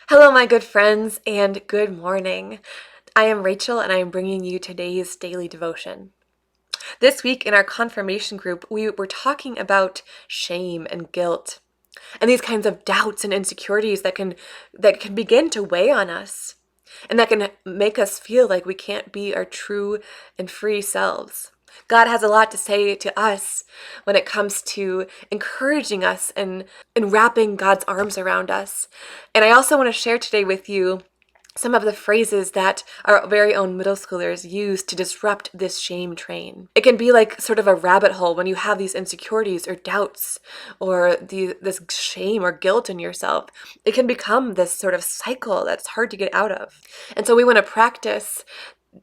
Hello, my good friends, and good morning. I am Rachel, and I am bringing you today's daily devotion. This week in our confirmation group, we were talking about shame and guilt, and these kinds of doubts and insecurities that can begin to weigh on us, and that can make us feel like we can't be our true and free selves. God has a lot to say to us when it comes to encouraging us and wrapping God's arms around us. And I also want to share today with you some of the phrases that our very own middle schoolers use to disrupt this shame train. It can be like sort of a rabbit hole when you have these insecurities or doubts or this shame or guilt in yourself. It can become this sort of cycle that's hard to get out of. And so we want to practice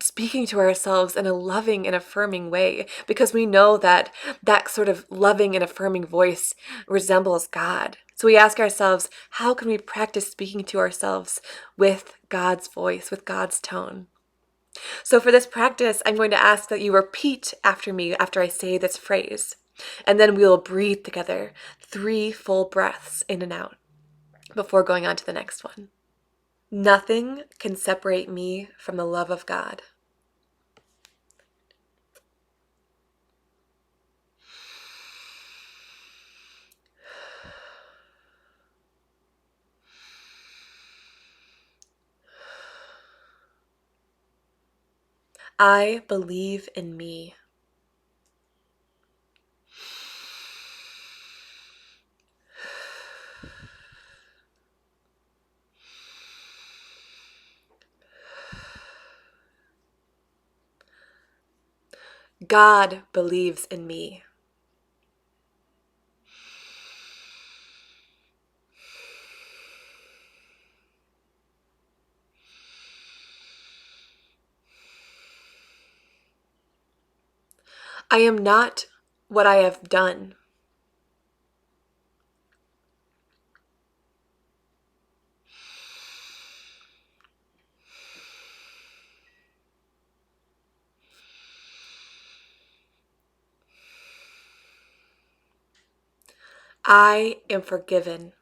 speaking to ourselves in a loving and affirming way because we know that that sort of loving and affirming voice resembles God. So we ask ourselves, how can we practice speaking to ourselves with God's voice, with God's tone? So for this practice, I'm going to ask that you repeat after me after I say this phrase, and then we will breathe together 3 full breaths in and out before going on to the next one. Nothing can separate me from the love of God. I believe in me. God believes in me. I am not what I have done. I am forgiven.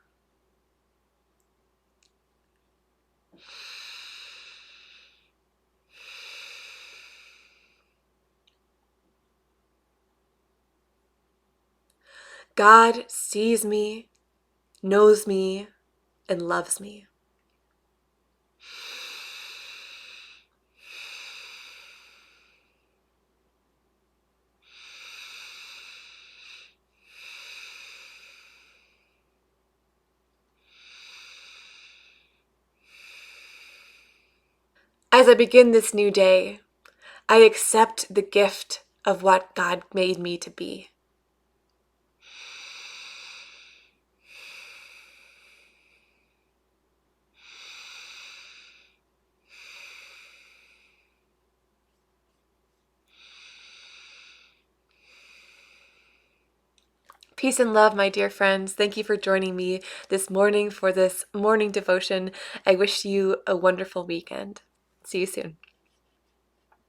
God sees me, knows me, and loves me. As I begin this new day, I accept the gift of what God made me to be. Peace and love, my dear friends. Thank you for joining me this morning for this morning devotion. I wish you a wonderful weekend. See you soon.